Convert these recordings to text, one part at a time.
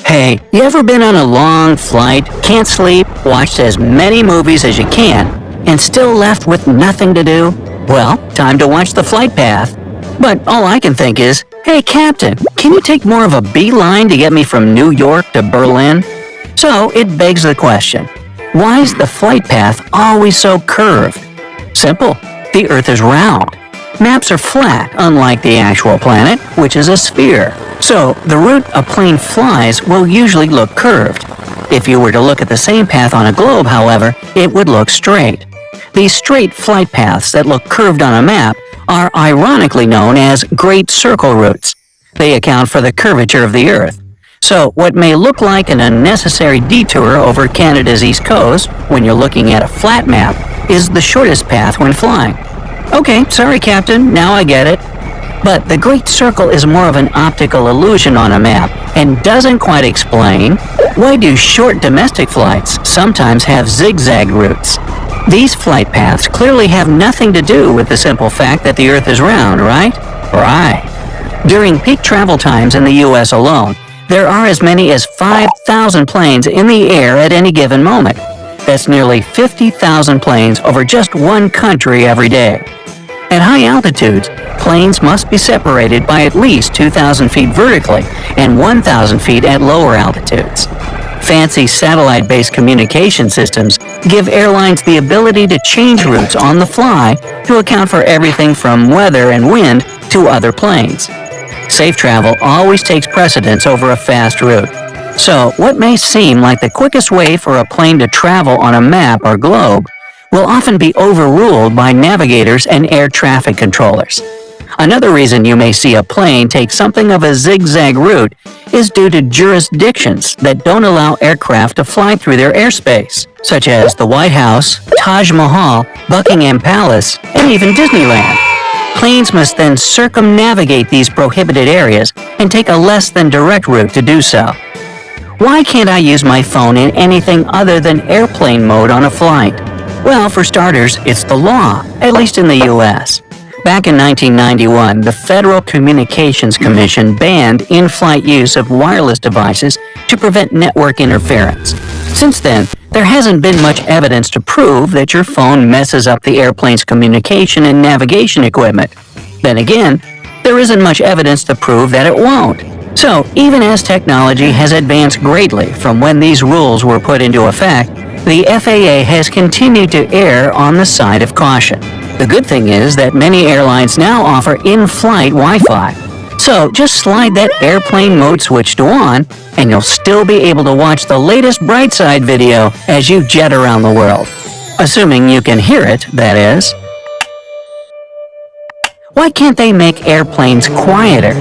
Hey, you ever been on a long flight, can't sleep, watched as many movies as you can, and still left with nothing to do? Well, time to watch the flight path. But all I can think is, hey Captain, can you take more of a beeline to get me from New York to Berlin? So it begs the question, why is the flight path always so curved? Simple, the Earth is round. Maps are flat, unlike the actual planet, which is a sphere. So the route a plane flies will usually look curved. If you were to look at the same path on a globe, however, it would look straight. These straight flight paths that look curved on a map are ironically known as Great Circle routes. They account for the curvature of the Earth. So what may look like an unnecessary detour over Canada's east coast when you're looking at a flat map is the shortest path when flying. Okay, sorry Captain, now I get it. But the Great Circle is more of an optical illusion on a map and doesn't quite explain why do short domestic flights sometimes have zigzag routes. These flight paths clearly have nothing to do with the simple fact that the Earth is round, right? Right. During peak travel times in the US alone, there are as many as 5,000 planes in the air at any given moment. That's nearly 50,000 planes over just one country every day. At high altitudes, planes must be separated by at least 2,000 feet vertically and 1,000 feet at lower altitudes. Fancy satellite-based communication systems give airlines the ability to change routes on the fly to account for everything from weather and wind to other planes. Safe travel always takes precedence over a fast route. So, what may seem like the quickest way for a plane to travel on a map or globe will often be overruled by navigators and air traffic controllers. Another reason you may see a plane take something of a zigzag route is due to jurisdictions that don't allow aircraft to fly through their airspace, such as the White House, Taj Mahal, Buckingham Palace, and even Disneyland. Planes must then circumnavigate these prohibited areas and take a less than direct route to do so. Why can't I use my phone in anything other than airplane mode on a flight? Well, for starters, it's the law, at least in the U.S. Back in 1991, the Federal Communications Commission banned in-flight use of wireless devices to prevent network interference. Since then, there hasn't been much evidence to prove that your phone messes up the airplane's communication and navigation equipment. Then again, there isn't much evidence to prove that it won't. So, even as technology has advanced greatly from when these rules were put into effect, the FAA has continued to err on the side of caution. The good thing is that many airlines now offer in-flight Wi-Fi. So just slide that airplane mode switch to on, and you'll still be able to watch the latest Brightside video as you jet around the world. Assuming you can hear it, that is. Why can't they make airplanes quieter?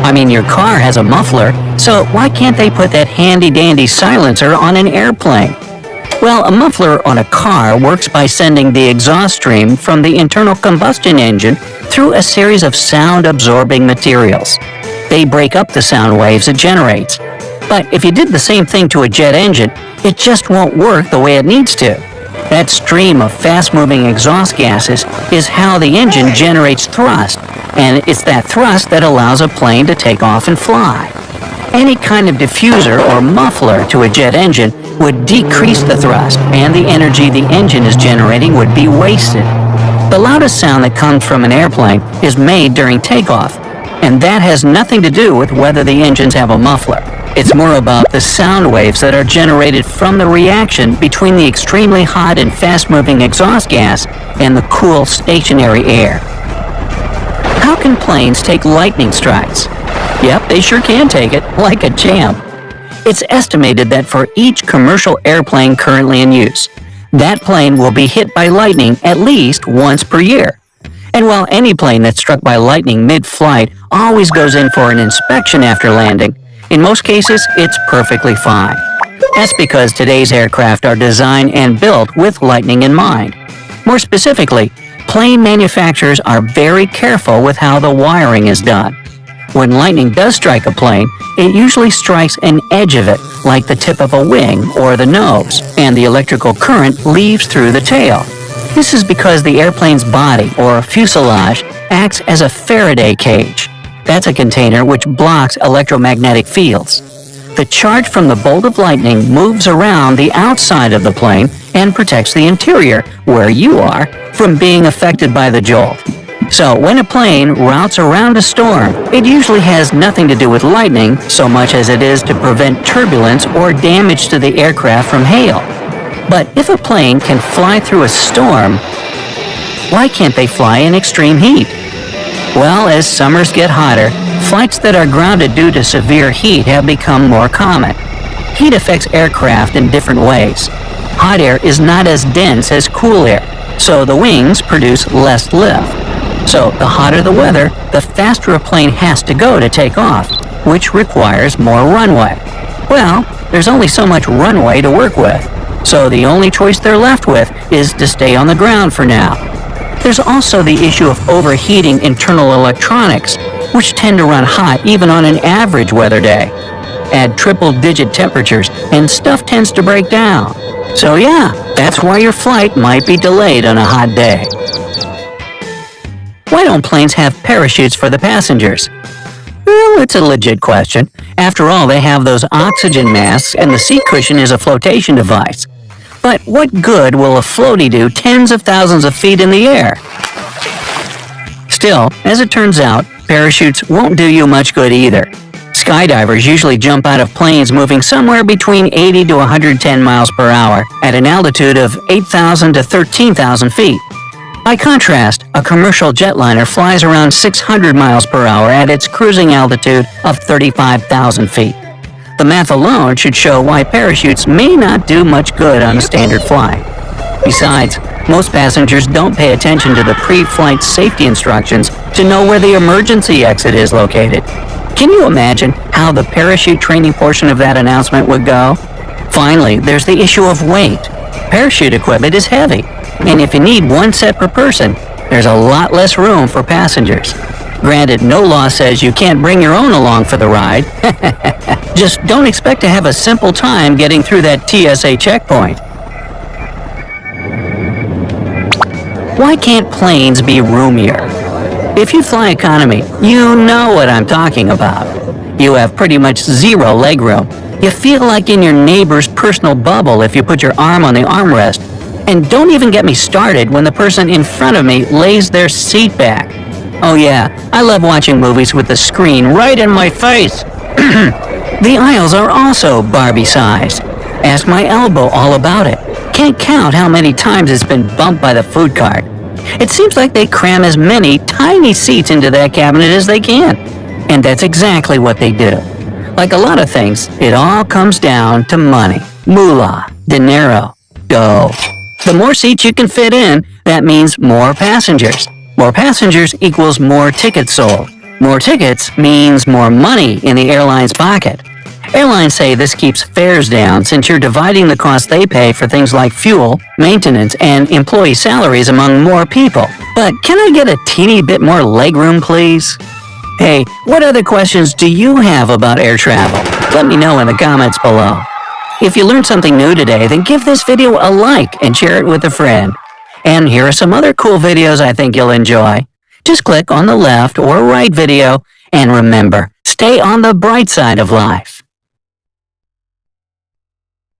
I mean, your car has a muffler, so why can't they put that handy-dandy silencer on an airplane? Well, a muffler on a car works by sending the exhaust stream from the internal combustion engine through a series of sound-absorbing materials. They break up the sound waves it generates. But if you did the same thing to a jet engine, it just won't work the way it needs to. That stream of fast-moving exhaust gases is how the engine generates thrust, and it's that thrust that allows a plane to take off and fly. Any kind of diffuser or muffler to a jet engine would decrease the thrust, and the energy the engine is generating would be wasted. The loudest sound that comes from an airplane is made during takeoff, and that has nothing to do with whether the engines have a muffler. It's more about the sound waves that are generated from the reaction between the extremely hot and fast-moving exhaust gas and the cool, stationary air. How can planes take lightning strikes? Yep, they sure can take it, like a champ. It's estimated that for each commercial airplane currently in use, that plane will be hit by lightning at least once per year. And while any plane that's struck by lightning mid-flight always goes in for an inspection after landing, in most cases, it's perfectly fine. That's because today's aircraft are designed and built with lightning in mind. More specifically, plane manufacturers are very careful with how the wiring is done. When lightning does strike a plane, it usually strikes an edge of it, like the tip of a wing or the nose, and the electrical current leaves through the tail. This is because the airplane's body, or fuselage, acts as a Faraday cage. That's a container which blocks electromagnetic fields. The charge from the bolt of lightning moves around the outside of the plane and protects the interior, where you are, from being affected by the jolt. So when a plane routes around a storm, it usually has nothing to do with lightning so much as it is to prevent turbulence or damage to the aircraft from hail. But if a plane can fly through a storm, why can't they fly in extreme heat? Well, as summers get hotter, flights that are grounded due to severe heat have become more common. Heat affects aircraft in different ways. Hot air is not as dense as cool air, so the wings produce less lift. So the hotter the weather, the faster a plane has to go to take off, which requires more runway. Well, there's only so much runway to work with, so the only choice they're left with is to stay on the ground for now. There's also the issue of overheating internal electronics, which tend to run hot even on an average weather day. Add triple-digit temperatures, and stuff tends to break down. So yeah, that's why your flight might be delayed on a hot day. Why don't planes have parachutes for the passengers? Well, it's a legit question. After all, they have those oxygen masks, and the seat cushion is a flotation device. But what good will a floaty do tens of thousands of feet in the air? Still, as it turns out, parachutes won't do you much good either. Skydivers usually jump out of planes moving somewhere between 80 to 110 miles per hour at an altitude of 8,000 to 13,000 feet. By contrast, a commercial jetliner flies around 600 miles per hour at its cruising altitude of 35,000 feet. The math alone should show why parachutes may not do much good on a standard flight. Besides, most passengers don't pay attention to the pre-flight safety instructions to know where the emergency exit is located. Can you imagine how the parachute training portion of that announcement would go? Finally, there's the issue of weight. Parachute equipment is heavy, and if you need one set per person, there's a lot less room for passengers. Granted, no law says you can't bring your own along for the ride. Just don't expect to have a simple time getting through that TSA checkpoint. Why can't planes be roomier? If you fly economy, you know what I'm talking about. You have pretty much zero legroom. You feel like in your neighbor's personal bubble if you put your arm on the armrest. And don't even get me started when the person in front of me lays their seat back. Oh yeah, I love watching movies with the screen right in my face. The aisles are also Barbie-sized. Ask my elbow all about it. Can't count how many times it's been bumped by the food cart. It seems like they cram as many tiny seats into that cabinet as they can. And that's exactly what they do. Like a lot of things, it all comes down to money. Moolah, dinero, dough. The more seats you can fit in, that means more passengers. More passengers equals more tickets sold. More tickets means more money in the airline's pocket. Airlines say this keeps fares down since you're dividing the cost they pay for things like fuel, maintenance, and employee salaries among more people. But can I get a teeny bit more legroom, please? Hey, what other questions do you have about air travel? Let me know in the comments below. If you learned something new today, then give this video a like and share it with a friend. And here are some other cool videos I think you'll enjoy. Just click on the left or right video, and remember, stay on the bright side of life.